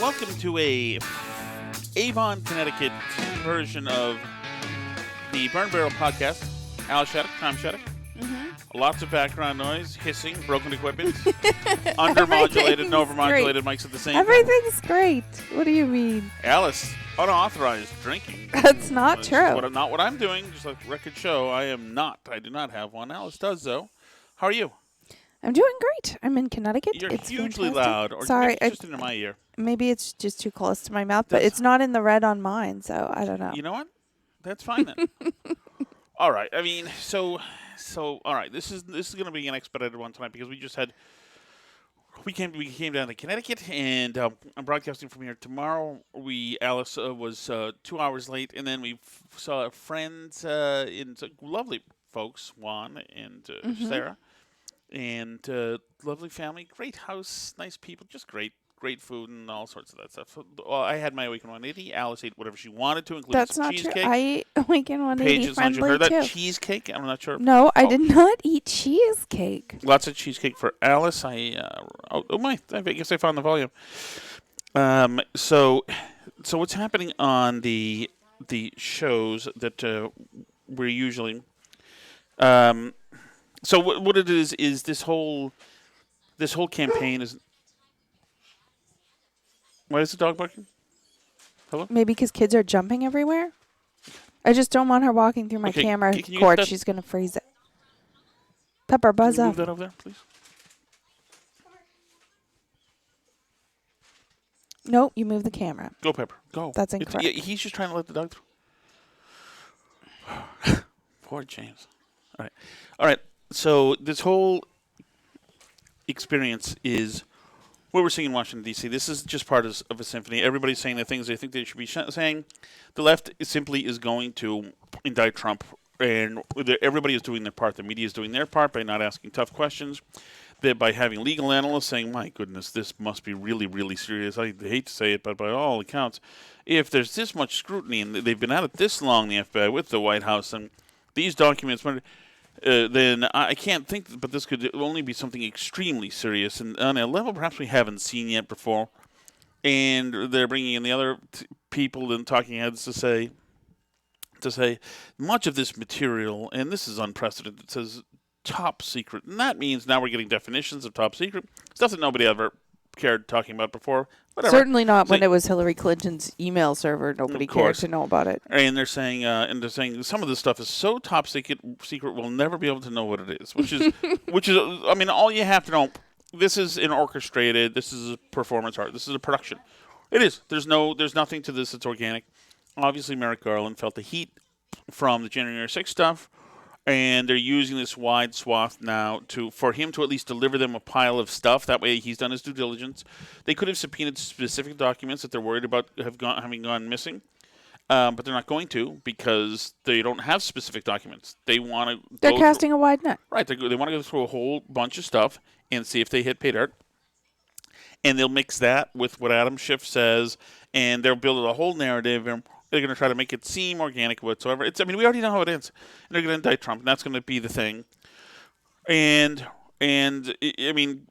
welcome to a Avon, Connecticut version of the Burn Barrel podcast. Alice Shattuck, Tom Shattuck. Mm-hmm. Lots of background noise, hissing, broken equipment, undermodulated and overmodulated mics at the same time. Everything's great. What do you mean? Alice, unauthorized drinking. That's not true. Not what I'm doing. Just like record show, I am not. I do not have one. Alice does, though. How are you? I'm doing great. I'm in Connecticut. You're it's hugely fantastic. loud. Or Sorry, maybe it's just into my ear. Maybe it's just too close to my mouth, but it's not in the red on mine, so I don't know. You know what? That's fine then. All right. I mean, so all right. This is going to be an expedited one tonight because we came down to Connecticut, and I'm broadcasting from here tomorrow. Alice was 2 hours late, and then we saw friends lovely folks, Juan and Sarah, and lovely family, great house, nice people, just great food and all sorts of that stuff. Well, I had my Weekend 180. Alice ate whatever she wanted to, including That's some not cheesecake. true. I ate Weekend 180 friendly you heard too. that cheesecake? I'm not sure. No, I did not eat cheesecake. Lots of cheesecake for Alice. I guess I found the volume. So what's happening on the shows that we're usually so what it is this whole campaign is. Why is the dog barking? Hello? Maybe because kids are jumping everywhere? I just don't want her walking through my camera cord. She's going to freeze it. Pepper, buzz Can you up. move that over there, please? Nope, you move the camera. Go, Pepper. Go. That's incorrect. He's just trying to let the dog through. Poor James. All right. So this whole experience is what we're seeing in Washington, D.C. This is just part of a symphony. Everybody's saying the things they think they should be saying. The left simply is going to indict Trump, and everybody is doing their part. The media is doing their part by not asking tough questions, by having legal analysts saying, my goodness, this must be really, really serious. I hate to say it, but by all accounts, if there's this much scrutiny, and they've been at it this long, the FBI, with the White House, and these documents, then I can't think, but this could only be something extremely serious and on a level perhaps we haven't seen yet before. And they're bringing in the other people and talking heads to say much of this material, and this is unprecedented, it says top secret. And that means now we're getting definitions of top secret, stuff that nobody ever cared talking about before. Whatever. Certainly not when it was Hillary Clinton's email server. Nobody cared to know about it. And they're saying some of this stuff is so top secret we'll never be able to know what it is. Which is I mean, all you have to know. This is an orchestrated. This is a performance art. This is a production. It is. There's nothing to this that's organic. Obviously, Merrick Garland felt the heat from the January 6th stuff. And they're using this wide swath now for him to at least deliver them a pile of stuff. That way he's done his due diligence. They could have subpoenaed specific documents that they're worried about having gone missing. But they're not going to because they don't have specific documents. They want to They're casting a wide net. Right. They want to go through a whole bunch of stuff and see if they hit pay dirt. And they'll mix that with what Adam Schiff says, and they'll build a whole narrative, and they're going to try to make it seem organic whatsoever. We already know how it ends. And they're going to indict Trump, and that's going to be the thing. And I mean,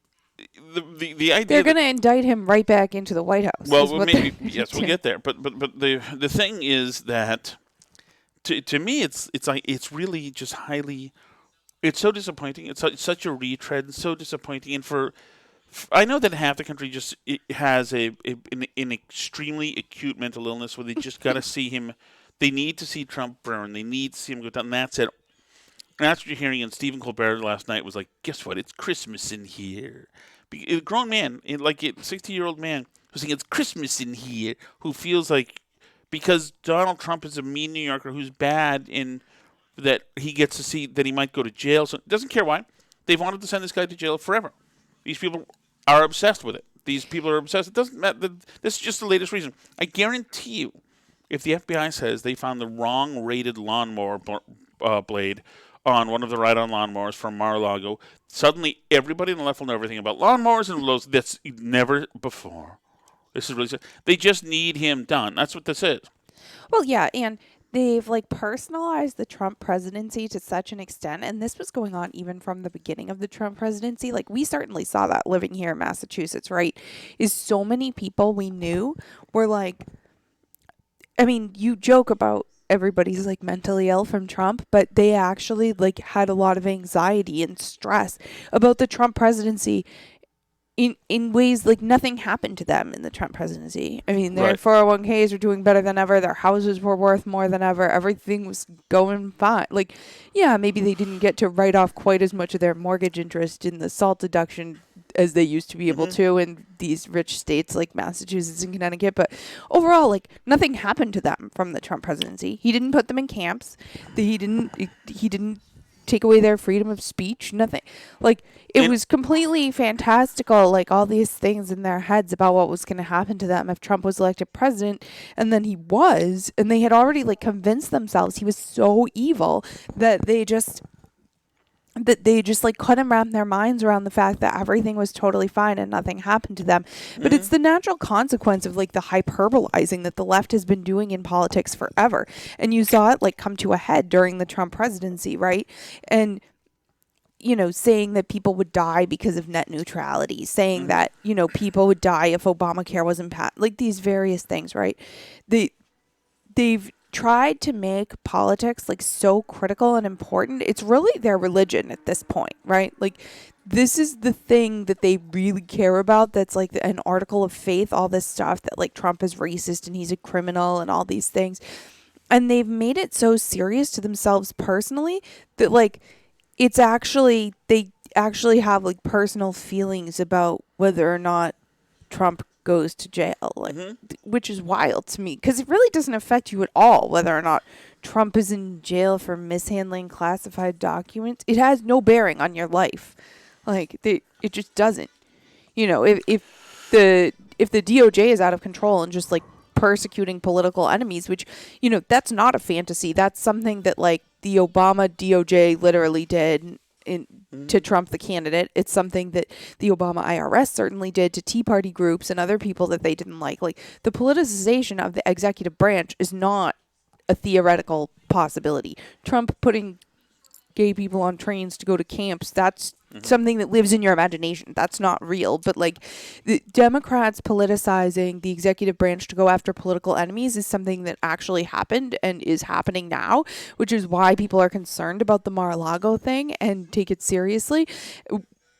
the idea they're going to indict him right back into the White House. Well, maybe yes, we'll get there. But the thing is that to me, it's really just highly. It's so disappointing. It's such a retread, and so disappointing. And I know that half the country just has an extremely acute mental illness where they just got to see him. They need to see Trump burn. They need to see him go down. And that's it. And that's what you're hearing. And Stephen Colbert last night was like, guess what? It's Christmas in here. A grown man, like a 60-year-old man, who's saying it's Christmas in here, who feels like because Donald Trump is a mean New Yorker who's bad in that he gets to see that he might go to jail. So doesn't care why. They've wanted to send this guy to jail forever. These people are obsessed with it. These people are obsessed. It doesn't matter. This is just the latest reason. I guarantee you, if the FBI says they found the wrong rated lawnmower blade on one of the ride-on lawnmowers from Mar-a-Lago, suddenly everybody on the left will know everything about lawnmowers and lows. That's never before. This is really. They just need him done. That's what this is. Well, yeah, and they've like personalized the Trump presidency to such an extent, and this was going on even from the beginning of the Trump presidency. Like, we certainly saw that living here in Massachusetts, right? Is so many people we knew were like, I mean, you joke about everybody's like mentally ill from Trump, but they actually like had a lot of anxiety and stress about the Trump presidency in ways like nothing happened to them in the Trump presidency. I mean, their 401ks are doing better than ever. Their houses were worth more than ever. Everything was going fine. Like, yeah, maybe they didn't get to write off quite as much of their mortgage interest in the SALT deduction as they used to be able to in these rich states like Massachusetts and Connecticut. But overall, like, nothing happened to them from the Trump presidency. He didn't put them in camps. He didn't take away their freedom of speech. Nothing. Like, it was completely fantastical, like all these things in their heads about what was going to happen to them if Trump was elected president. And then he was, and they had already like convinced themselves he was so evil that they just like couldn't wrap their minds around the fact that everything was totally fine and nothing happened to them. But it's the natural consequence of like the hyperbolizing that the left has been doing in politics forever. And you saw it like come to a head during the Trump presidency, right? And you know, saying that people would die because of net neutrality, saying that, you know, people would die if Obamacare wasn't passed, like these various things, right? They've tried to make politics like so critical and important. It's really their religion at this point, right? Like, this is the thing that they really care about. That's like an article of faith, all this stuff that like Trump is racist and he's a criminal and all these things. And they've made it so serious to themselves personally that like, it's actually, they actually have like personal feelings about whether or not Trump goes to jail, like, which is wild to me because it really doesn't affect you at all whether or not Trump is in jail for mishandling classified documents. It has no bearing on your life. Like, it just doesn't. You know, if the DOJ is out of control and just like persecuting political enemies, which, you know, that's not a fantasy. That's something that like the Obama DOJ literally did to Trump, the candidate. It's something that the Obama IRS certainly did to Tea Party groups and other people that they didn't like. Like, the politicization of the executive branch is not a theoretical possibility. Trump putting gay people on trains to go to camps, that's something that lives in your imagination. That's not real. But like, the Democrats politicizing the executive branch to go after political enemies is something that actually happened and is happening now, which is why people are concerned about the Mar-a-Lago thing and take it seriously.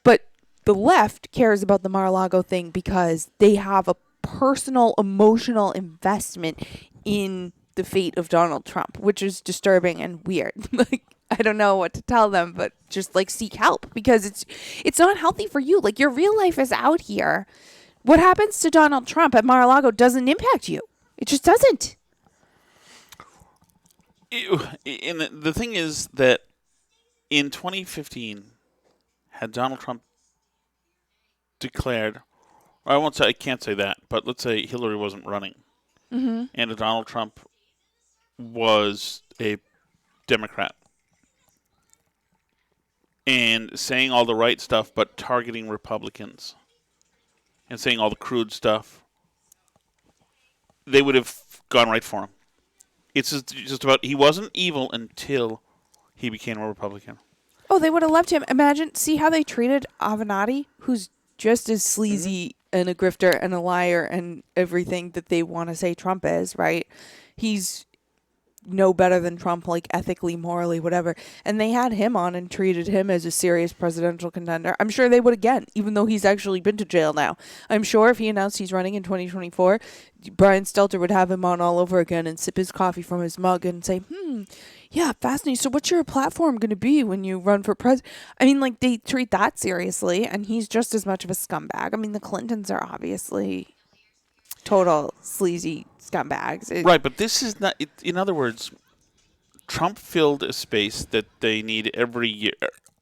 But the left cares about the Mar-a-Lago thing because they have a personal, emotional investment in the fate of Donald Trump, which is disturbing and weird. Like, I don't know what to tell them, but just like seek help because it's not healthy for you. Like, your real life is out here. What happens to Donald Trump at Mar-a-Lago doesn't impact you. It just doesn't. And the thing is that in 2015, had Donald Trump declared, or I can't say that, but let's say Hillary wasn't running, and Donald Trump was a Democrat and saying all the right stuff but targeting Republicans and saying all the crude stuff, they would have gone right for him. It's just about, he wasn't evil until he became a Republican. Oh, they would have loved him. See how they treated Avenatti, who's just as sleazy and a grifter and a liar and everything that they want to say Trump is, right? He's no better than Trump, like ethically, morally, whatever. And they had him on and treated him as a serious presidential contender. I'm sure they would again, even though he's actually been to jail now. I'm sure if he announced he's running in 2024, Brian Stelter would have him on all over again and sip his coffee from his mug and say, yeah, fascinating. So what's your platform going to be when you run for president? I mean, like, they treat that seriously, and he's just as much of a scumbag. I mean, the Clintons are obviously total sleazy scumbags. Right, but this is not, in other words, Trump filled a space that they need every year.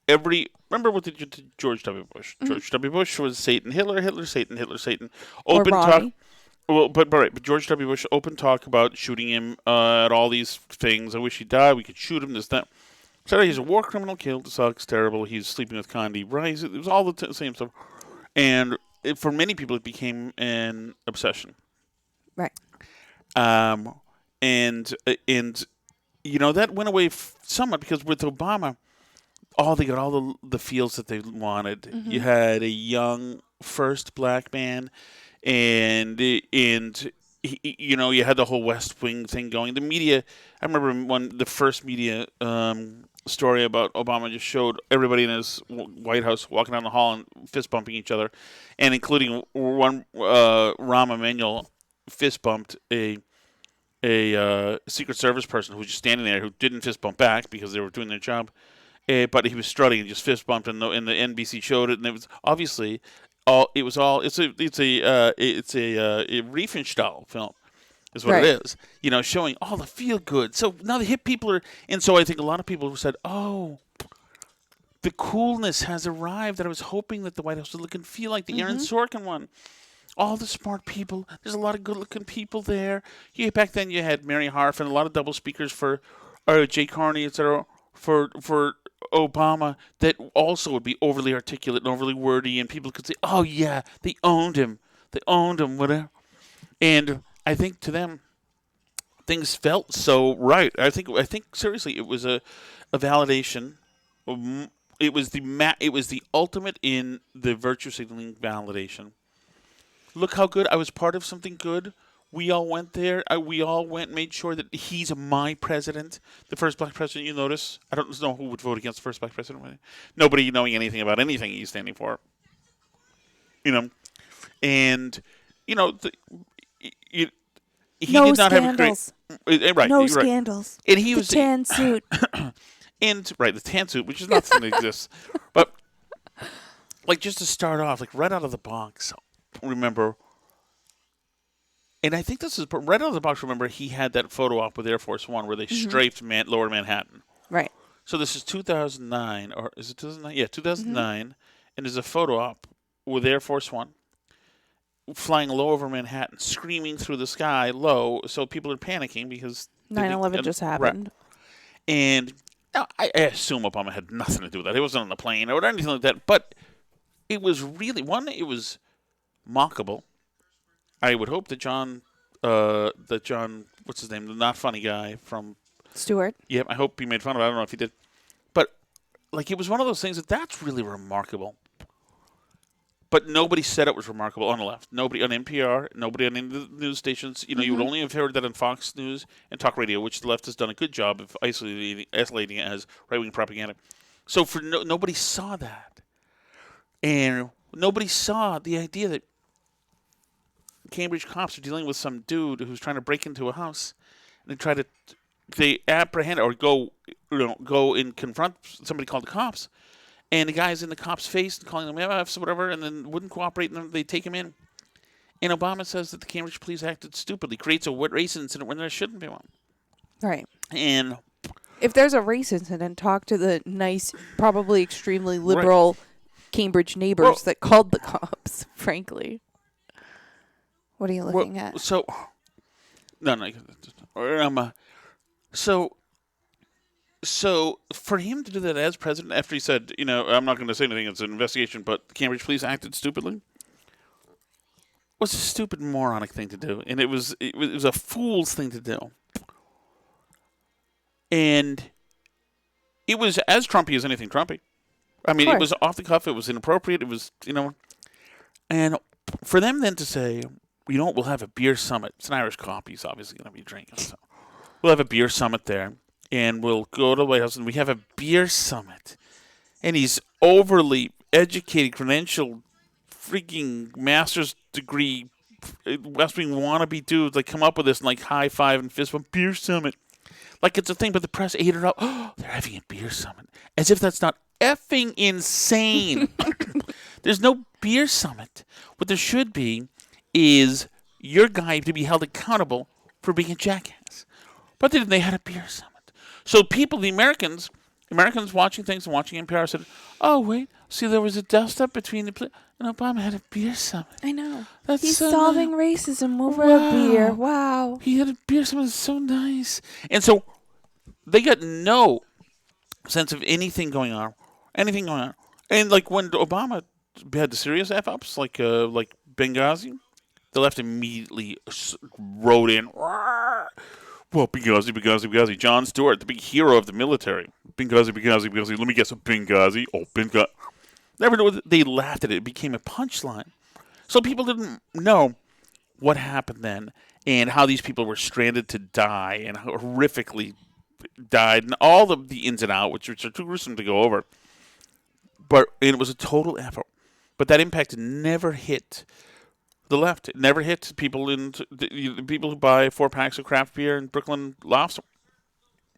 Remember what they did to George W. Bush? George W. Bush was Satan, Hitler, Satan, Hitler, Satan. Open talk. Well, but George W. Bush, open talk about shooting him at all these things. I wish he died. We could shoot him. This, that. Said he's a war criminal, killed, sucks, terrible. He's sleeping with Condi Rice. It was all the same stuff. And for many people, it became an obsession. Right. And that went away somewhat because with Obama, they got all the fields that they wanted. You had a young first black man, and you had the whole West Wing thing going. The media, I remember when the first media story about Obama just showed everybody in his White House walking down the hall and fist bumping each other, and including one Rahm Emanuel fist bumped a Secret Service person who was just standing there who didn't fist bump back because they were doing their job. But he was strutting and just fist bumped, and the NBC showed it, and it was obviously it's a Riefenstahl film, is what it is. Showing all the feel good. So now the hip people are, and so I think a lot of people said, "Oh, the coolness has arrived that I was hoping that the White House would look and feel like the Aaron Sorkin one." All the smart people. There's a lot of good-looking people there. Back then you had Mary Harf and a lot of double speakers for Jay Carney, etc. For Obama that also would be overly articulate and overly wordy, and people could say, "Oh yeah, they owned him, whatever." And I think to them, things felt so right. I think seriously, it was a validation. It was the ultimate in the virtue signaling validation. Look how good I was part of something good. We all went there. We all went and made sure that he's my president, the first black president. You notice? I don't know who would vote against the first black president. Nobody knowing anything about anything he's standing for. And he no did not scandals. have a great right. No scandals. Right. And he was the tan suit. And the tan suit, which is not something that exists, but just to start off, right out of the box, remember. And I think this is right out of the box. Remember, he had that photo op with Air Force One where they strafed Lower Manhattan. Right. So this is 2009, or is it 2009? Yeah, 2009, and there's a photo op with Air Force One flying low over Manhattan, screaming through the sky low, so people are panicking because 9/11 just happened. Right. And now, I assume Obama had nothing to do with that. He wasn't on the plane or anything like that. But it was really it was mockable. I would hope that John, what's his name, the not funny guy from Stewart. Yeah, I hope he made fun of it. I don't know if he did, but it was one of those things that's really remarkable. But nobody said it was remarkable on the left. Nobody on NPR, nobody on any of the news stations. You would only have heard that on Fox News and talk radio, which the left has done a good job of isolating it as right-wing propaganda. So nobody saw that, and nobody saw the idea that Cambridge cops are dealing with some dude who's trying to break into a house, and they apprehend or go and confront somebody called the cops, and the guy's in the cop's face and calling them MFs or whatever, and then wouldn't cooperate, and then they take him in. And Obama says that the Cambridge police acted stupidly, creates a race incident when there shouldn't be one. Right. And if there's a race incident, talk to the nice, probably extremely liberal Cambridge neighbors that called the cops, frankly. What are you looking at? So, no. So for him to do that as president, after he said, I'm not going to say anything, it's an investigation, but the Cambridge police acted stupidly, was a stupid, moronic thing to do, and it was a fool's thing to do, and it was as Trumpy as anything Trumpy. I mean, it was off the cuff, it was inappropriate, it was, and for them then to say, we'll have a beer summit. It's an Irish cop. He's obviously going to be drinking. So we'll have a beer summit there, and we'll go to the White House, and we have a beer summit. And he's overly educated, credentialed, freaking master's degree, West Wing wannabe dudes come up with this and high five and fist bump beer summit. It's a thing, but the press ate it up. Oh, they're having a beer summit. As if that's not effing insane. There's no beer summit. What there should be is your guy to be held accountable for being a jackass. But then they had a beer summit. So the Americans watching things and watching NPR said, oh, wait, see, there was a dust-up between and Obama had a beer summit. I know. He's solving racism over a beer. Wow. He had a beer summit. It's so nice. And so they got no sense of anything going on. And when Obama had the serious F-ups, like Benghazi, the left immediately wrote in, Well, Benghazi. John Stewart, the big hero of the military. Benghazi. Let me guess, Benghazi. Oh, Benghazi. Never know. They laughed at it. It became a punchline. So people didn't know what happened then and how these people were stranded to die and how horrifically died and all the ins and outs, which are too gruesome to go over. But it was a total effort. But that impact never hit the left. It never hit people the people who buy 4 packs of craft beer in Brooklyn lofts.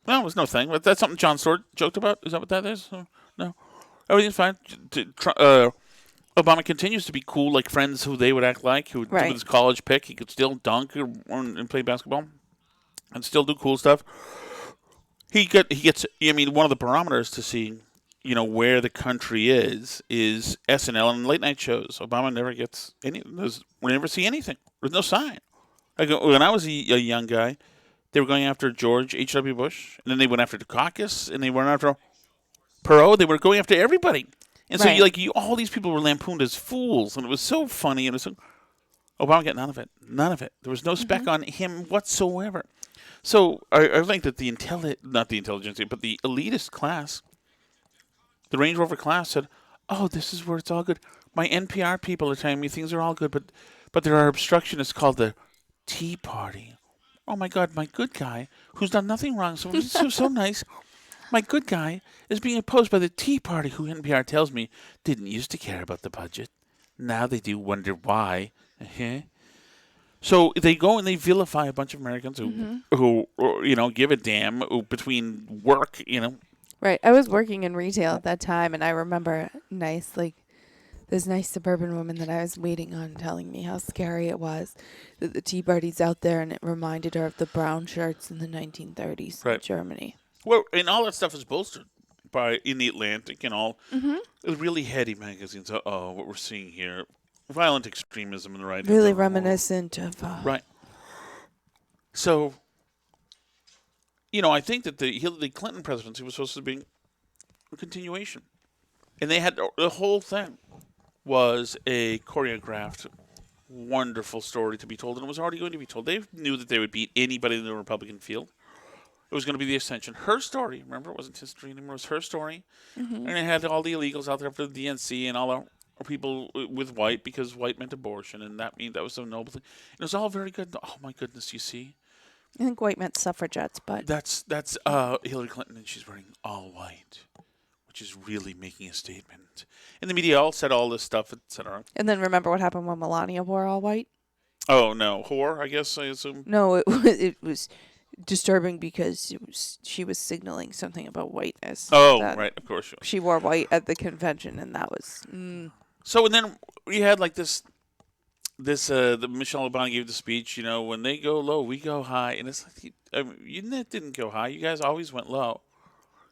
No, it was no thing. But that's something John Stewart joked about. Is that what that is? No. Everything's fine. Obama continues to be cool, like friends who they would act like, who with his college pick, he could still dunk and play basketball and still do cool stuff. He gets. I mean, one of the barometers to see, where the country is SNL and late night shows. Obama never gets any. We never see anything. There's no sign. When I was a young guy, they were going after George H.W. Bush, and then they went after Dukakis, and they went after Perot. They were going after everybody. And so, all these people were lampooned as fools, and it was so funny. And it was so, Obama got none of it. None of it. There was no speck on him whatsoever. So I think that not the intelligentsia, but the elitist class, the Range Rover class said, "Oh, this is where it's all good. My NPR people are telling me things are all good, but there are obstructionists called the Tea Party. Oh my God, my good guy who's done nothing wrong, so nice." My good guy is being opposed by the Tea Party, who NPR tells me didn't used to care about the budget. Now they do wonder why. So they go and they vilify a bunch of Americans who give a damn between work, Right. I was working in retail at that time, and I remember this nice suburban woman that I was waiting on telling me how scary it was that the Tea Party's out there, and it reminded her of the brown shirts in the 1930s in Germany. Well, and all that stuff is bolstered by in the Atlantic and all the really heady magazines. What we're seeing here, violent extremism in the right. Really reminiscent of. Right. So, I think that the Hillary Clinton presidency was supposed to be a continuation, and they had the whole thing was a choreographed, wonderful story to be told, and it was already going to be told. They knew that they would beat anybody in the Republican field. It was going to be the ascension. Her story, remember, it wasn't history anymore. It was her story. And it had all the illegals out there for the DNC and all the people with white because white meant abortion. And that was so noble thing. It was all very good. Oh, my goodness, you see. I think white meant suffragettes, but... That's Hillary Clinton, and she's wearing all white, which is really making a statement. And the media all said all this stuff, etc. And then remember what happened when Melania wore all white? Oh, no. Whore, I guess, I assume? No, it was disturbing because she was signaling something about whiteness. Oh, right, of course. She wore white at the convention, and that was... So, and then we had like the Michelle Obama gave the speech, when they go low, we go high. And it's like, you didn't go high. You guys always went low.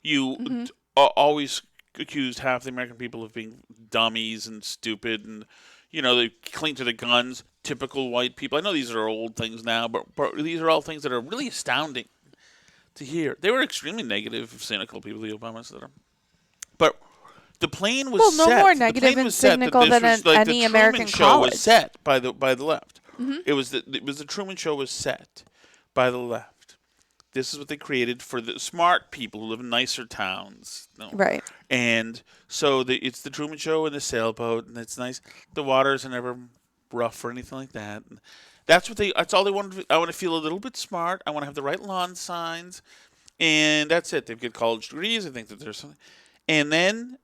You always accused half the American people of being dummies and stupid and, they cling to the guns, typical white people. I know these are old things now, but these are all things that are really astounding to hear. They were extremely negative, cynical people, the Obamas that are. But the plane was set. Well, no more negative and cynical than any American college. The Truman Show was set by the left. It was the Truman Show was set by the left. This is what they created for the smart people who live in nicer towns. Right. And so it's the Truman Show and the sailboat, and it's nice. The waters are never rough or anything like that. And that's all they wanted. I want to feel a little bit smart. I want to have the right lawn signs. And that's it. They've got college degrees. I think that there's something. And then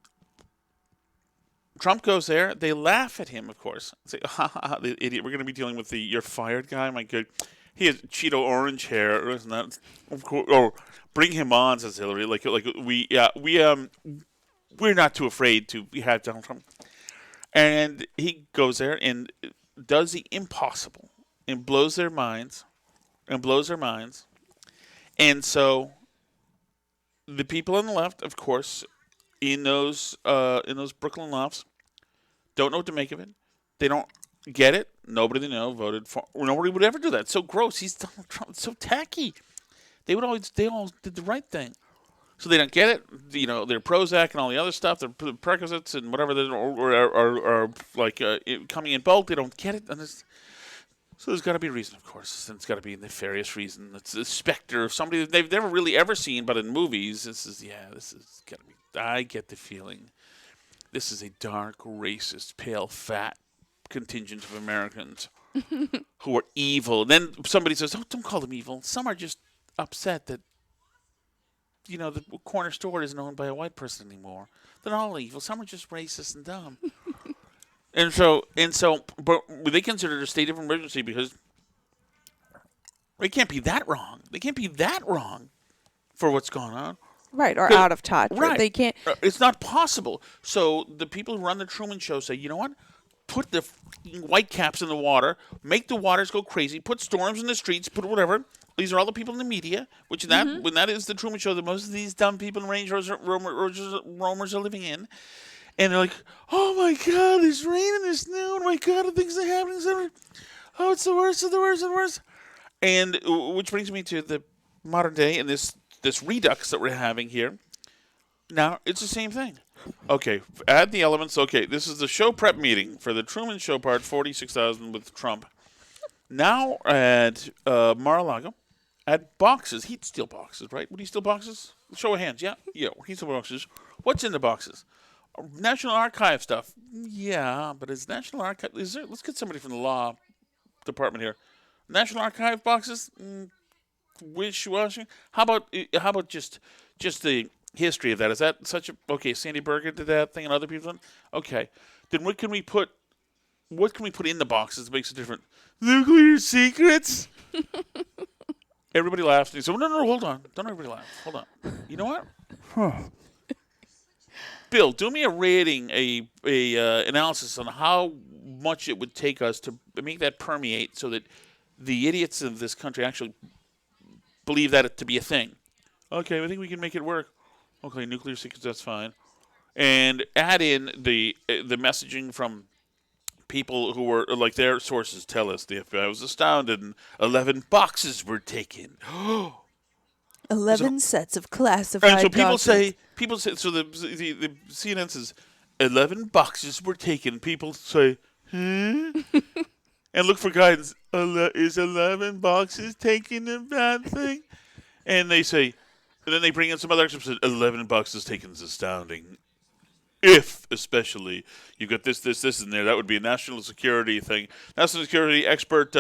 Trump goes there. They laugh at him, of course. Say, ha, ha, ha, the idiot. We're going to be dealing with the you're fired guy. My good. He has Cheeto orange hair, isn't that? Of course. Or bring him on, says Hillary. We're not too afraid to have Donald Trump. And he goes there and does the impossible and blows their minds. And so the people on the left, of course, in those Brooklyn lofts, don't know what to make of it. They don't get it. Nobody they know voted for. Nobody would ever do that. It's so gross. He's Donald Trump. It's so tacky. They all did the right thing. So they don't get it. Their Prozac and all the other stuff, their Percocets and whatever are like coming in bulk. They don't get it. And So there's got to be a reason, of course. And it's got to be a nefarious reason. It's a specter of somebody that they've never really ever seen, but in movies, this is got to be. I get the feeling this is a dark, racist, pale, fat contingent of Americans who are evil. Then somebody says, "Oh, don't call them evil." Some are just upset that the corner store isn't owned by a white person anymore. They're all evil. Some are just racist and dumb. But they consider it a state of emergency because they can't be that wrong. They can't be that wrong for what's going on. Right, or out of touch. Right. They can't. It's not possible. So the people who run the Truman Show say, you know what? Put the white caps in the water, make the waters go crazy, put storms in the streets, put whatever. These are all the people in the media, which when that is the Truman Show that most of these dumb people in Range Roamers are living in. And they're like, oh my God, there's rain and there's snow. Oh my God, things are happening. Oh, it's the worst of the worst of the worst. And which brings me to the modern day and this redux that we're having here. Now, it's the same thing. Okay, add the elements. Okay, this is the show prep meeting for the Truman Show part 46,000 with Trump. Now add Mar-a-Lago. Add boxes. He'd steal boxes, right? Would he steal boxes? Show of hands. Yeah, he'd steal boxes. What's in the boxes? National Archive stuff. Yeah, but is National Archive... let's get somebody from the law department here. National Archive boxes? Wishy-washy? How about just the history of that? Is that such a... Okay, Sandy Berger did that thing and other people did. Okay. Then what can we put in the boxes that makes it different? Nuclear secrets? Everybody laughs. And he said, no, hold on. Don't everybody laugh. Hold on. You know what? Bill, do me a rating, a analysis on how much it would take us to make that permeate so that the idiots of this country actually believe that to be a thing. Okay, I think we can make it work. Okay, nuclear secrets, that's fine. And add in the messaging from people who were, like their sources tell us, the FBI was astounded and 11 boxes were taken. 11 sets of classified And so documents. so the CNN says 11 boxes were taken. People say, and look for guidance. Is 11 boxes taken a bad thing? And they say, and then they bring in some other experts. 11 boxes taken is astounding. If, especially, you got this in there, that would be a national security thing. National security expert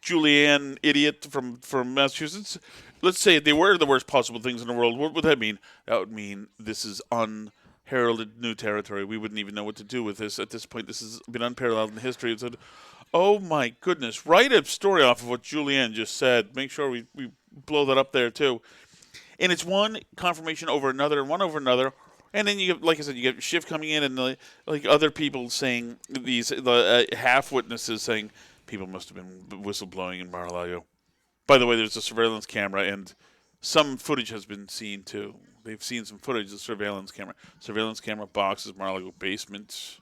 Julianne idiot from Massachusetts. Let's say they were the worst possible things in the world. What would that mean? That would mean this is unheralded new territory. We wouldn't even know what to do with this. At this point, this has been unparalleled in history. It said, oh my goodness, write a story off of what Julianne just said. Make sure we blow that up there too. And it's one confirmation over another and one over another. And then you get, like I said, you get Schiff coming in and other people saying half witnesses saying people must have been whistleblowing in Mar-a-Lago. By the way, there's a surveillance camera and some footage has been seen too. They've seen some footage of surveillance camera boxes, Mar-a-Lago basement.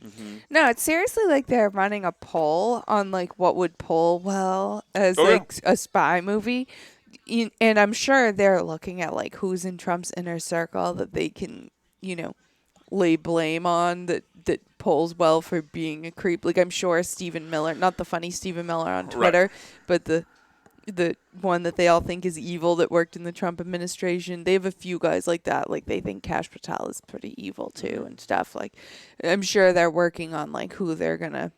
Mm-hmm. No, it's seriously like they're running a poll on like what would poll well as a spy movie. And I'm sure they're looking at like who's in Trump's inner circle that they can, lay blame on that polls well for being a creep. Like I'm sure Stephen Miller, not the funny Stephen Miller on Twitter, but the one that they all think is evil that worked in the Trump administration. They have a few guys like that. Like they think Kash Patel is pretty evil too and stuff. Like I'm sure they're working on like who they're gonna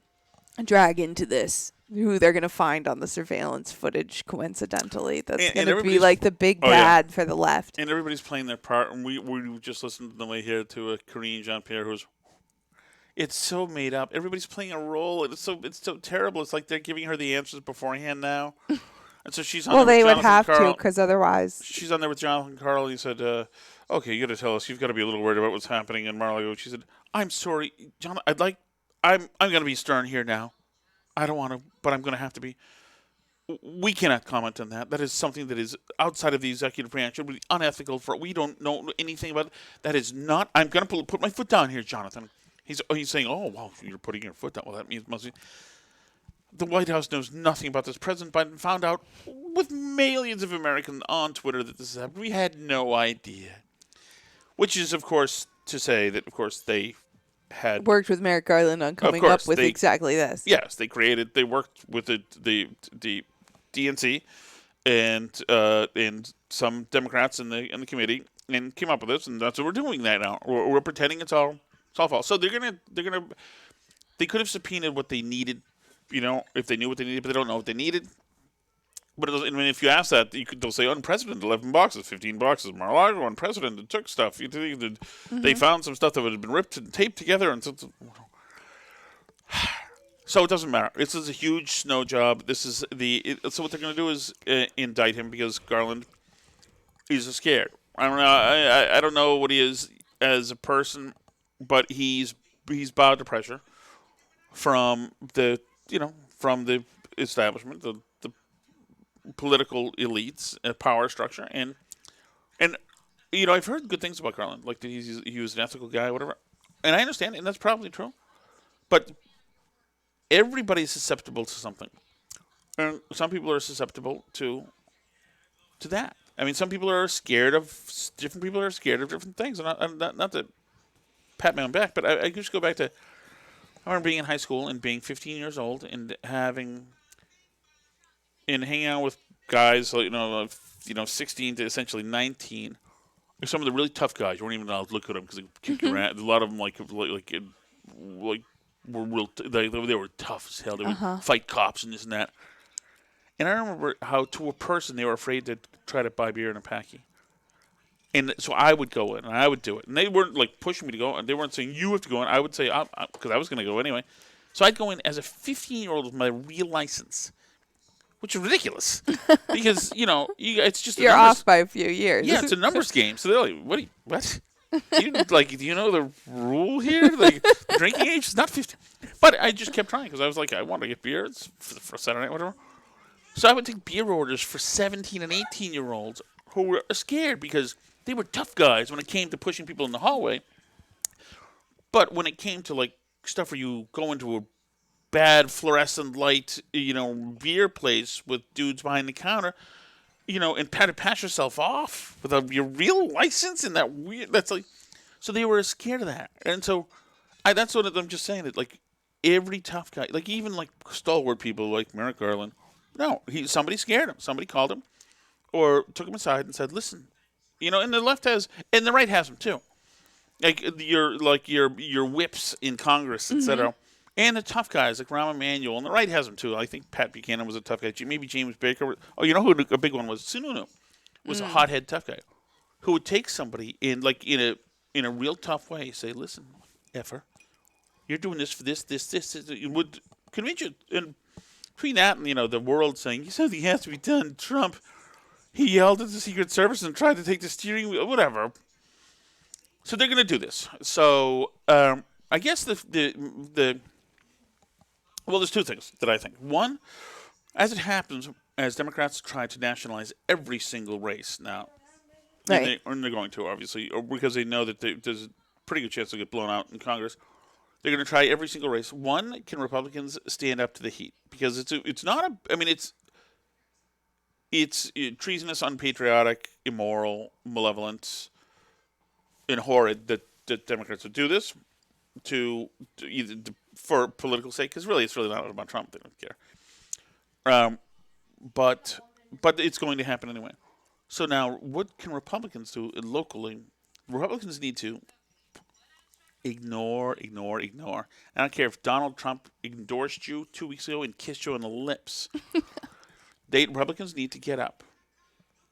drag into this. Who they're going to find on the surveillance footage, coincidentally. That's going to be like the big bad for the left. And everybody's playing their part. And we just listened on the way here to Karine Jean-Pierre, who's... It's so made up. Everybody's playing a role. It's so terrible. It's like they're giving her the answers beforehand now. And so she's on there with Jonathan have Karl. to, because otherwise... She's on there with Jonathan Karl. He said, okay, you got to tell us. You've got to be a little worried about what's happening in Mar-a-Lago. She said, I'm sorry, John. I'm going to be stern here now. I don't want to, but I'm going to have to be. We cannot comment on that. That is something that is outside of the executive branch. It would be unethical for. We don't know anything about it. That is not. I'm going to put my foot down here, Jonathan. He's saying, oh, wow, you're putting your foot down. Well, that means must be. The White House knows nothing about this. President Biden found out with millions of Americans on Twitter that this happened. We had no idea. Which is, of course, to say that, of course, they had, Worked with Merrick Garland on of coming up course, with exactly this. yes, they worked with the DNC and some Democrats in the committee and came up with this, and that's what we're doing that now. We're pretending it's all false. So they could have subpoenaed what they needed, if they knew what they needed, but they don't know what they needed. But if you ask that, they'll say unprecedented, 11 boxes, 15 boxes. Mar-a-Lago unprecedented took stuff. They found some stuff that had been ripped and taped together, and so it doesn't matter. This is a huge snow job. So what they're going to do is indict him because Garland is scared. I don't know. I don't know what he is as a person, but he's bowed to pressure from the establishment, the political elites, power structure, and I've heard good things about Garland, like that he was an ethical guy, whatever, and I understand, and that's probably true, but everybody's susceptible to something, and some people are susceptible to that. I mean, some people are scared of different people are scared of different things, and not to pat my own back, but I just go back to I remember being in high school and being 15 years old and hanging out with guys, 16 to essentially 19. Some of the really tough guys, you weren't even allowed to look at them because they kick your ass. A lot of them were real. They were tough as hell. They would fight cops and this and that. And I remember how to a person they were afraid to try to buy beer in a packy. And so I would go in and I would do it. And they weren't like pushing me to go. And they weren't saying you have to go in. I would say because I was going to go anyway. So I'd go in as a 15-year-old with my real license. Which is ridiculous, because it's just you're off by a few years. Yeah, it's a numbers game. So they're like, "What? Do you know the rule here? Like, the drinking age is not 15." But I just kept trying because I was like, I want to get beer. It's for Saturday night, whatever. So I would take beer orders for 17 and 18-year-olds who were scared because they were tough guys when it came to pushing people in the hallway. But when it came to like stuff where you go into a bad fluorescent light, beer place with dudes behind the counter, and pass yourself off without your real license and that's like, so they were scared of that. And so that's what I'm just saying that like every tough guy, like even like stalwart people like Merrick Garland, somebody scared him. Somebody called him or took him aside and said, listen, and the left has, and the right has them too. Like your whips in Congress, etc. And the tough guys like Rahm Emanuel, and the right has them too. I think Pat Buchanan was a tough guy. Maybe James Baker. Oh, you know who a big one was? Sununu was a hothead tough guy who would take somebody in a real tough way. Say, listen, effer, you're doing this for this. It would convince you. And between that and the world saying something has to be done, Trump, he yelled at the Secret Service and tried to take the steering wheel, whatever. So they're going to do this. So I guess well, there's two things that I think. One, as it happens, as Democrats try to nationalize every single race now, right. and they're going to, obviously, or because they know that there's a pretty good chance they'll get blown out in Congress, they're going to try every single race. One, can Republicans stand up to the heat? Because it's treasonous, unpatriotic, immoral, malevolent, and horrid that Democrats would do this for political sake, because really it's really not about Trump. They don't care. But it's going to happen anyway. So now, what can Republicans do locally? Republicans need to ignore. I don't care if Donald Trump endorsed you 2 weeks ago and kissed you on the lips. Republicans need to get up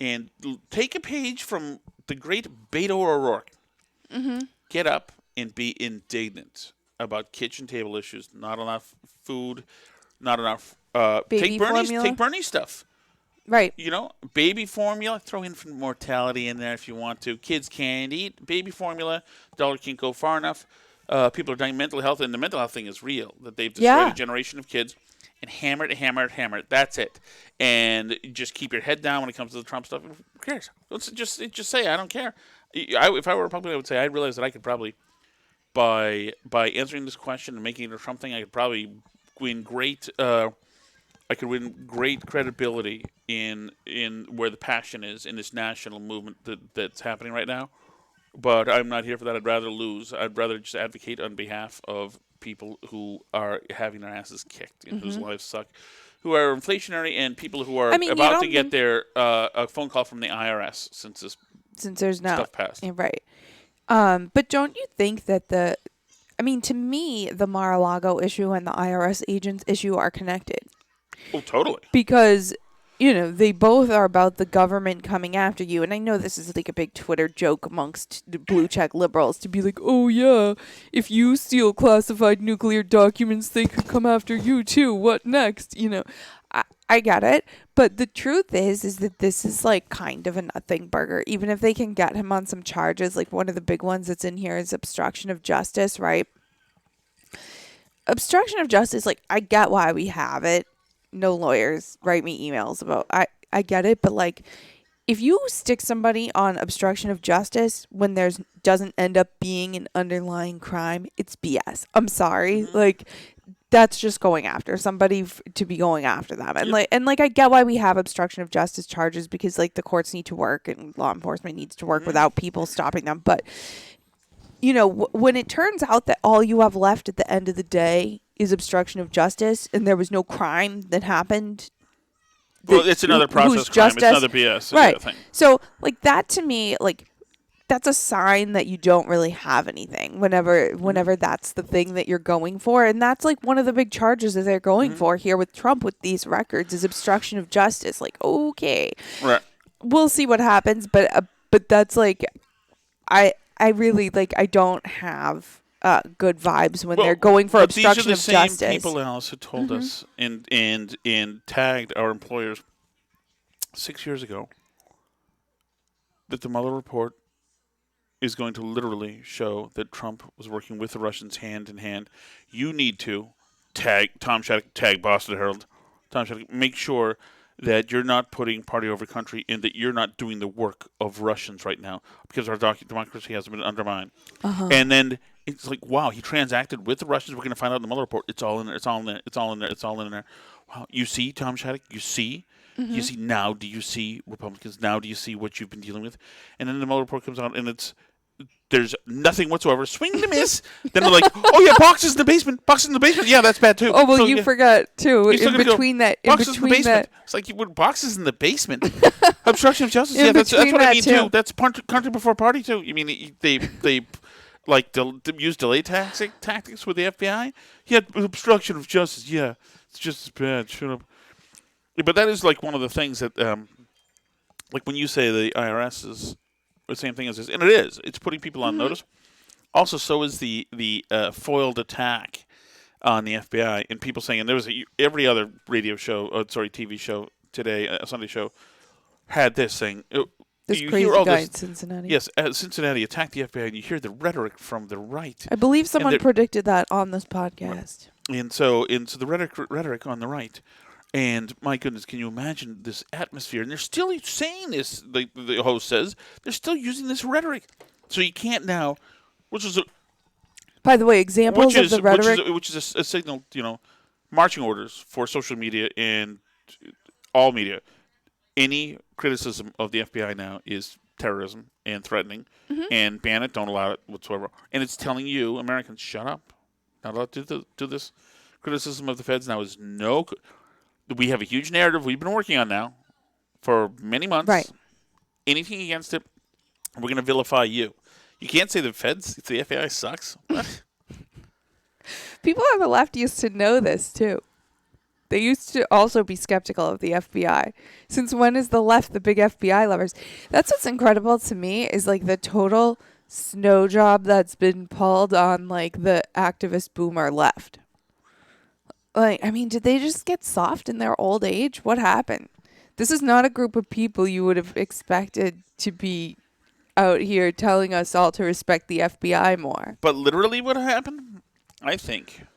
and take a page from the great Beto O'Rourke. Get up and be indignant about kitchen table issues. Not enough food, not enough. Take Bernie's stuff. Right. Baby formula. Throw infant mortality in there if you want to. Kids can't eat baby formula. Dollar can't go far enough. People are dying mental health, and the mental health thing is real. That they've destroyed a generation of kids. And hammer it. That's it. And just keep your head down when it comes to the Trump stuff. Who cares? Let's just say I don't care. If I were a Republican, I would say I realize that I could probably, by answering this question and making it a Trump thing, I could probably win great. I could win great credibility in where the passion is in this national movement that's happening right now. But I'm not here for that. I'd rather lose. I'd rather just advocate on behalf of people who are having their asses kicked and whose lives suck, who are inflationary, and people who are I mean, you about to don't get think their a phone call from the IRS since this since there's no stuff passed. yeah, right. But don't you think that to me, the Mar-a-Lago issue and the IRS agents issue are connected Oh, totally. because, they both are about the government coming after you. And I know this is like a big Twitter joke amongst the blue check liberals to be like, oh, yeah, if you steal classified nuclear documents, they could come after you, too. What next? I get it. But the truth is that this is like kind of a nothing burger. Even if they can get him on some charges, like one of the big ones that's in here is obstruction of justice, right? Obstruction of justice, like, I get why we have it. No lawyers write me emails about I get it, but like if you stick somebody on obstruction of justice when there's doesn't end up being an underlying crime, it's BS. I'm sorry. Like that's just going after somebody to be going after them. And like I get why we have obstruction of justice charges because like the courts need to work and law enforcement needs to work without people stopping them. But when it turns out that all you have left at the end of the day is obstruction of justice and there was no crime that happened. Well, it's another process crime. It's another BS. Right. Thing. So, like, that to me, like, that's a sign that you don't really have anything whenever that's the thing that you're going for. And that's, like, one of the big charges that they're going for here with Trump with these records is obstruction of justice. Like, okay. Right. We'll see what happens. But that's, like, I really, like, I don't have good vibes when they're going for obstruction of justice. These are the same people, Alice, who told us and tagged our employers 6 years ago that the Mueller report is going to literally show that Trump was working with the Russians hand in hand. You need to tag Tom Shattuck, tag Boston Herald, Tom Shattuck, make sure that you're not putting party over country and that you're not doing the work of Russians right now because our democracy has been undermined. And then it's like, wow, he transacted with the Russians. We're going to find out in the Mueller report. It's all in there. It's all in there. It's all in there. It's all in there. Wow. You see, Tom Shattuck, you see? You see now, do you see Republicans? Now do you see what you've been dealing with? And then the Mueller report comes out and there's nothing whatsoever. Swing and a miss. Then they're like, oh yeah, boxes in the basement. Boxes in the basement. Yeah, that's bad too. Oh well, so, you forgot too. In between that, boxes in the basement. It's like you would boxes in the basement. Obstruction of justice. Yeah, that's what I mean too. That's country before party too. You mean they like use delay tactics with the FBI? Yeah, obstruction of justice. Yeah, it's just as bad. Shut up. But that is like one of the things that, like when you say the IRS is the same thing as this, and it is. It's putting people on notice. Also, so is the foiled attack on the FBI, and people saying, and there was every other TV show today, a Sunday show, had this thing. This crazy guy in Cincinnati. Yes, Cincinnati attacked the FBI, and you hear the rhetoric from the right. I believe someone predicted that on this podcast. And so the rhetoric on the right. And my goodness, can you imagine this atmosphere? And they're still saying this, the host says. They're still using this rhetoric. So you can't now, by the way, examples of the rhetoric. Which is a signal, marching orders for social media and all media. Any criticism of the FBI now is terrorism and threatening. And ban it, don't allow it whatsoever. And it's telling you, Americans, shut up. Not allowed to do this. Criticism of the feds now is no good. We have a huge narrative we've been working on now for many months. Right. Anything against it, we're going to vilify you. You can't say the FBI sucks. What? People on the left used to know this, too. They used to also be skeptical of the FBI. Since when is the left the big FBI lovers? That's what's incredible to me is like the total snow job that's been pulled on like the activist boomer left. Like, I mean, did they just get soft in their old age? What happened? This is not a group of people you would have expected to be out here telling us all to respect the FBI more. But literally what happened? I think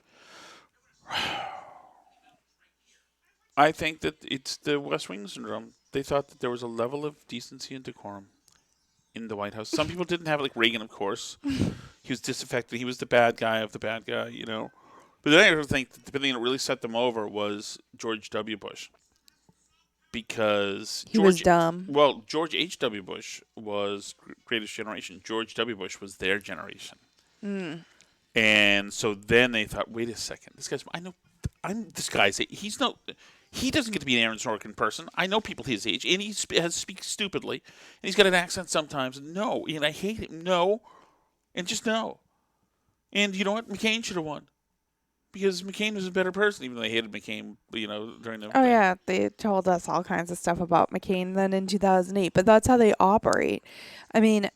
that it's the West Wing syndrome. They thought that there was a level of decency and decorum in the White House. Some people didn't have it, like Reagan, of course. He was disaffected. He was the bad guy of the bad guy, But then I think that the thing that really set them over was George W. Bush. because He was dumb. Well, George H.W. Bush was Greatest Generation. George W. Bush was their generation. And so then they thought, wait a second, this guy's. This guy's. He doesn't get to be an Aaron Sorkin person. I know people his age, and he speaks stupidly, and he's got an accent sometimes. No, and I hate him. No, and just no. And you know what? McCain should have won. Because McCain was a better person, even though they hated McCain, during the... Oh, yeah. They told us all kinds of stuff about McCain then in 2008, but that's how they operate. I mean,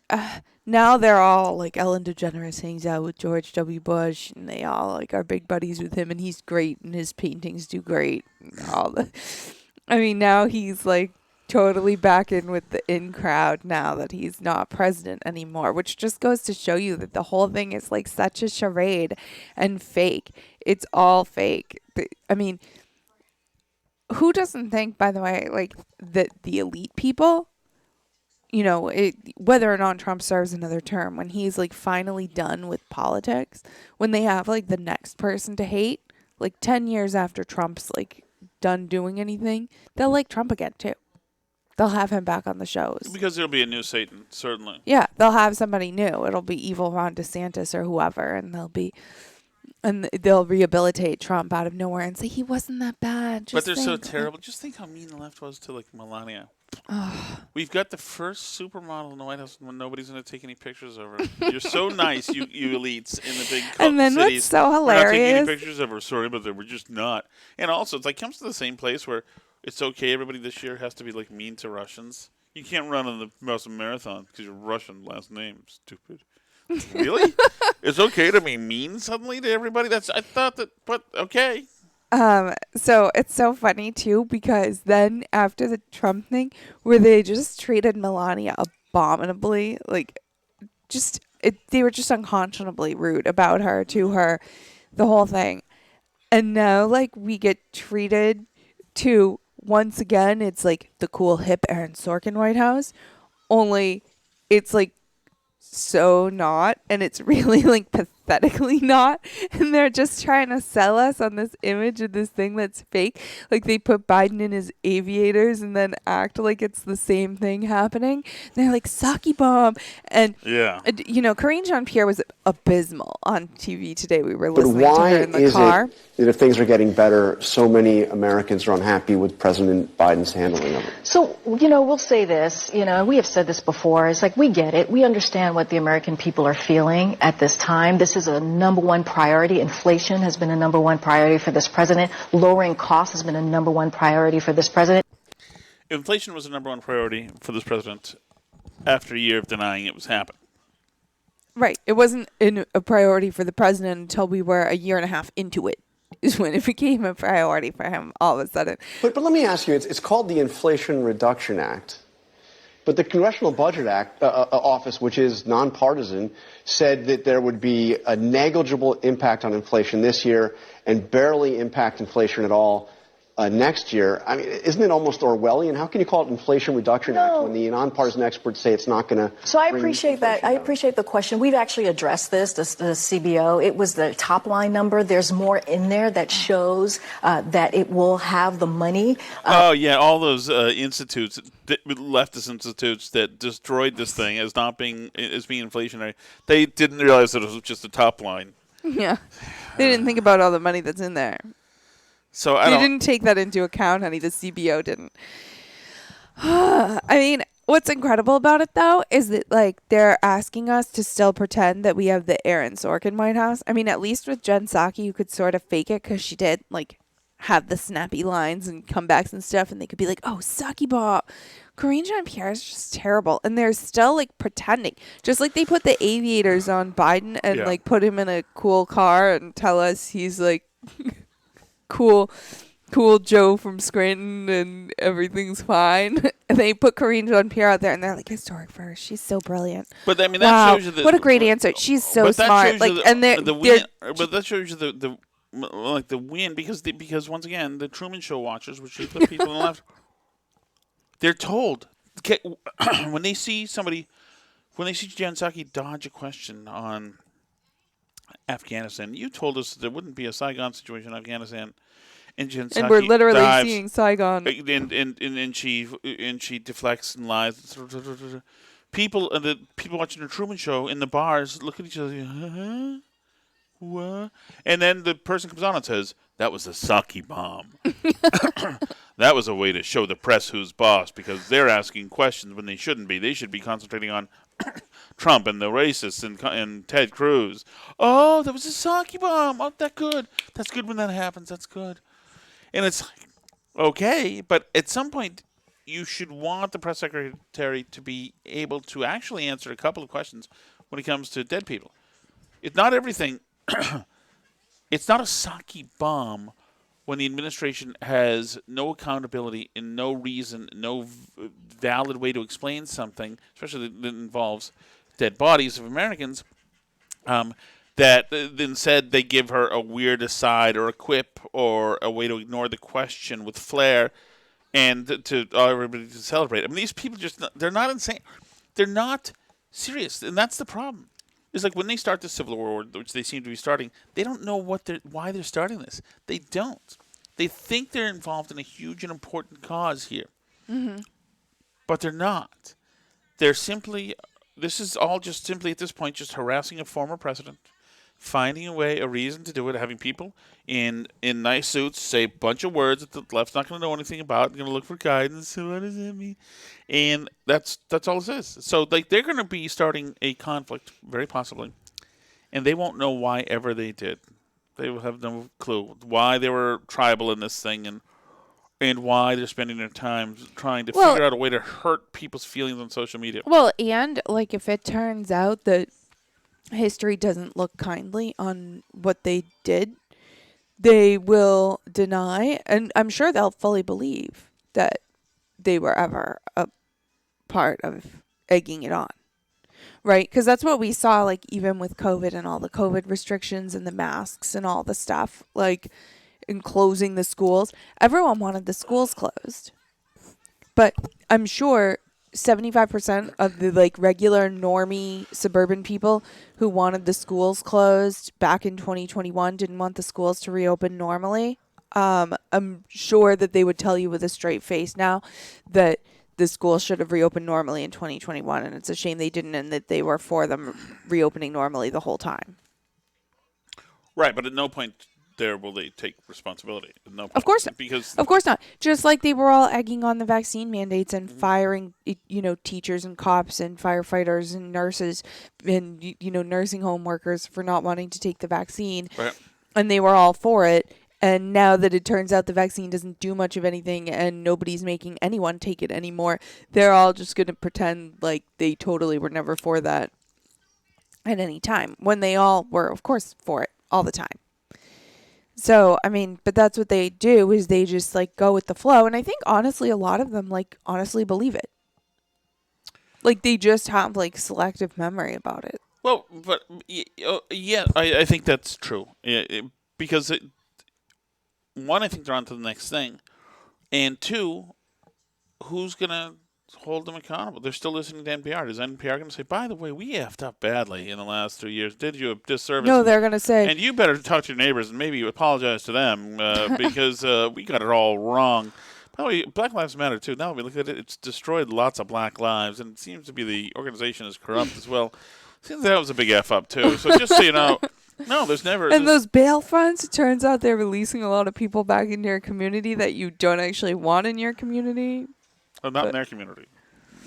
now they're all like Ellen DeGeneres hangs out with George W. Bush, and they all like are big buddies with him, and he's great, and his paintings do great. I mean, now he's like totally back in with the in crowd now that he's not president anymore, which just goes to show you that the whole thing is like such a charade and fake. It's all fake. I mean, who doesn't think, by the way, like that the elite people, whether or not Trump serves another term, when he's like finally done with politics, when they have like the next person to hate, like 10 years after Trump's like done doing anything, they'll like Trump again too. They'll have him back on the shows. Because there'll be a new Satan, certainly. Yeah, they'll have somebody new. It'll be evil Ron DeSantis or whoever, and they'll rehabilitate Trump out of nowhere and say he wasn't that bad. But they're so terrible. Just think how mean the left was to like Melania. We've got the first supermodel in the White House when nobody's going to take any pictures of her. You're so nice, you elites in the big cities. And then what's so hilarious? We're not taking any pictures of her. Sorry, but we're just not. And also, it's like comes to the same place where it's okay. Everybody this year has to be like mean to Russians. You can't run on the Boston Marathon because you're Russian last name. Stupid. Really? It's okay to be mean suddenly to everybody? But okay. So it's so funny too, because then after the Trump thing, where they just treated Melania abominably, they were just unconscionably rude about her to her, the whole thing. And now like we get treated to, once again, it's like the cool hip Aaron Sorkin White House, only it's like so not, and it's really like pathetically not, and they're just trying to sell us on this image of this thing that's fake. Like they put Biden in his aviators and then act like it's the same thing happening. And they're like Saki bomb, and Karine Jean-Pierre was abysmal on TV today. We were listening to her in the car. But why is it that if things are getting better, so many Americans are unhappy with President Biden's handling of it? So, we'll say this, we have said this before. It's like, we get it. We understand what the American people are feeling at this time. This is a number one priority. Inflation has been a number one priority for this president. Lowering costs has been a number one priority for this president. Inflation was a number one priority for this president after a year of denying it was happening. Right. It wasn't a priority for the president until we were a year and a half into it, is when it became a priority for him all of a sudden. But let me ask you, it's called the Inflation Reduction Act. But the Congressional Budget Office, which is nonpartisan, said that there would be a negligible impact on inflation this year and barely impact inflation at all next year. I mean, isn't it almost Orwellian? How can you call it Inflation Reduction Act when the nonpartisan experts say it's not going to? So I appreciate that. I appreciate the question. We've actually addressed this, the CBO. It was the top line number. There's more in there that shows that it will have the money. All those institutes, leftist institutes that destroyed this thing as being inflationary. They didn't realize that it was just the top line. Yeah, they didn't think about all the money that's in there. So they didn't take that into account, honey. The CBO didn't. I mean, what's incredible about it, though, is that, like, they're asking us to still pretend that we have the Aaron Sorkin White House. I mean, at least with Jen Psaki, you could sort of fake it because she did, like, have the snappy lines and comebacks and stuff, and they could be like, oh, Psaki Bob. Karine Jean-Pierre is just terrible, and they're still, like, pretending. Just like they put the aviators on Biden and, like, put him in a cool car and tell us he's, like... cool Joe from Scranton and everything's fine. And they put Karine Jean-Pierre out there and they're like, historic for her. She's so brilliant. But I mean, that shows you what a great answer. She's so smart. Like, and the win, but that shows you the win because once again, the Truman Show watchers, which is the people on the left, they're told when they see Jen Psaki dodge a question on Afghanistan. You told us there wouldn't be a Saigon situation in Afghanistan, and Jen And we're Psaki literally dives, seeing Saigon. and she deflects and lies. People watching the Truman Show in the bars look at each other. Huh? What? And then the person comes on and says, "That was a sake bomb." That was a way to show the press who's boss, because they're asking questions when they shouldn't be. They should be concentrating on Trump and the racists and Ted Cruz. Oh, that was a sake bomb. Oh, that's good. That's good when that happens. That's good. And it's like, okay, but at some point, you should want the press secretary to be able to actually answer a couple of questions when it comes to dead people. It's not everything. It's not a sake bomb when the administration has no accountability and no reason, no valid way to explain something, especially that involves dead bodies of Americans, that then said they give her a weird aside or a quip or a way to ignore the question with flair and to everybody to celebrate. I mean, these people they're not insane. They're not serious, and that's the problem. It's like when they start the Civil War, which they seem to be starting, they don't know why they're starting this. They don't. They think they're involved in a huge and important cause here. Mm-hmm. But they're not. They're simply, this is all just simply at this point just harassing a former president, finding a reason to do it, having people in nice suits say a bunch of words that the left's not going to know anything about, going to look for guidance. So what does that mean? And that's all this is. So they're going to be starting a conflict, very possibly, and they won't know why ever they did. They will have no clue why they were tribal in this thing and why they're spending their time trying to figure out a way to hurt people's feelings on social media. Well, and like if it turns out that history doesn't look kindly on what they did, they will deny, and I'm sure they'll fully believe that they were ever a part of egging it on. Right? Because that's what we saw, like, even with COVID and all the COVID restrictions and the masks and all the stuff, like, in closing the schools. Everyone wanted the schools closed. But I'm sure 75% of the, like, regular normie suburban people who wanted the schools closed back in 2021 didn't want the schools to reopen normally. I'm sure that they would tell you with a straight face now that the school should have reopened normally in 2021, and it's a shame they didn't, and that they were for them reopening normally the whole time. Right, but at no point there will they take responsibility. At no point. Of course not. Because of course not. Just like they were all egging on the vaccine mandates and firing, teachers and cops and firefighters and nurses and, nursing home workers for not wanting to take the vaccine. Right. And they were all for it. And now that it turns out the vaccine doesn't do much of anything and nobody's making anyone take it anymore, they're all just going to pretend like they totally were never for that at any time, when they all were, of course, for it all the time. So, I mean, but that's what they do, is they just, like, go with the flow. And I think, honestly, a lot of them, like, honestly believe it. Like, they just have, like, selective memory about it. Well, but, yeah, I think that's true. Because one, I think they're on to the next thing. And two, who's going to hold them accountable? They're still listening to NPR. Is NPR going to say, by the way, we effed up badly in the last 3 years. Did you a disservice? No, they're going to say. And you better talk to your neighbors and maybe apologize to them because we got it all wrong. By the way, Black Lives Matter, too. Now we look at it, it's destroyed lots of black lives, and it seems to be the organization is corrupt as well. Seems that was a big F up, too. So just so you know, no, there's never... And those bail funds, it turns out they're releasing a lot of people back into your community that you don't actually want in your community. Not in their community.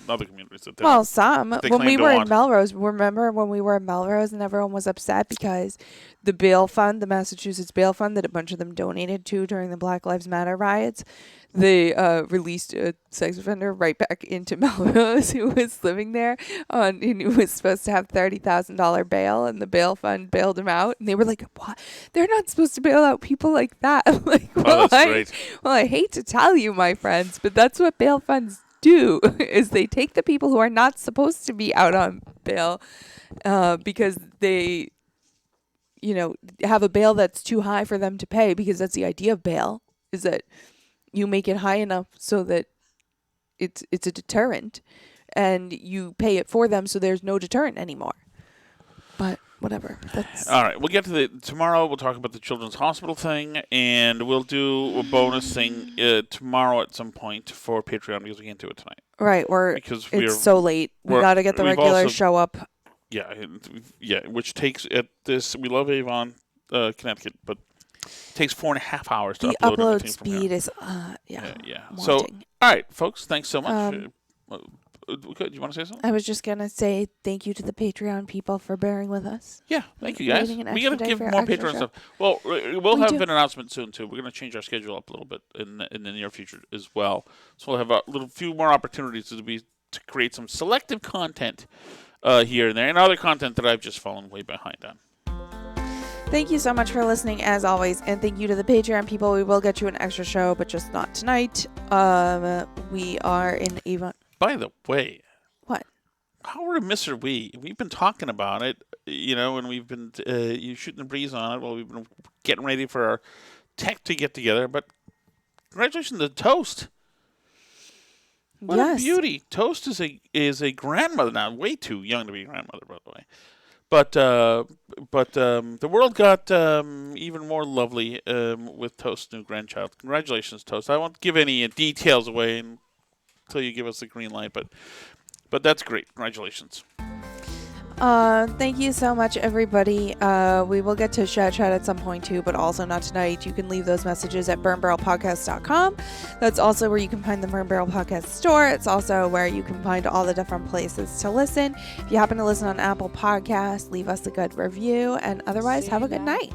Other communities. Well, some. When we were in want. Melrose, remember when we were in Melrose and everyone was upset because the bail fund, the Massachusetts bail fund that a bunch of them donated to during the Black Lives Matter riots, they released a sex offender right back into Melrose who was living there and who was supposed to have $30,000 bail, and the bail fund bailed him out. And they were like, "What? They're not supposed to bail out people like that." I'm like, well, that's great. Well, I hate to tell you, my friends, but that's what bail funds do, is they take the people who are not supposed to be out on bail because they, have a bail that's too high for them to pay, because that's the idea of bail, is that you make it high enough so that it's a deterrent, and you pay it for them so there's no deterrent anymore. But whatever. That's All right, we'll get to tomorrow. We'll talk about the Children's Hospital thing, and we'll do a bonus thing tomorrow at some point for Patreon because we can't do it tonight. right. Because It's so late. We got to get the we've regular also- show up. Yeah, which takes at this. We love Avon, Connecticut, but it takes 4.5 hours to The upload upload everything from speed here. is Yeah. So, wanting. all right, folks, thanks so much. Good. You want to say something? I was just gonna say thank you to the Patreon people for bearing with us. Yeah, thank you guys. Waiting an We got to extra day give for more extra Patreon show. stuff. Well, we'll We have do. an announcement soon too. We're going to change our schedule up a little bit in the near future as well. So we'll have a few more opportunities to create some selective content here and there, and other content that I've just fallen way behind on. Thank you so much for listening, as always, and thank you to the Patreon people. We will get you an extra show, but just not tonight. We are in Avon. By the way, What? Howard and Mr. We've been talking about it, and we've been you shooting the breeze on it while we've been getting ready for our tech to get together. But congratulations to Toast. What a beauty. Toast is a grandmother now, way too young to be a grandmother, by the way. But the world got even more lovely with Toast's new grandchild. Congratulations, Toast. I won't give any details away until you give us the green light, but that's great. Congratulations. Thank you so much, everybody. We will get to Chat at some point too, but also not tonight. You can leave those messages at burnbarrelpodcast.com. That's also where you can find the Burn Barrel Podcast store. It's also where you can find all the different places to listen. If you happen to listen on Apple Podcasts, leave us a good review, and otherwise, have a good night.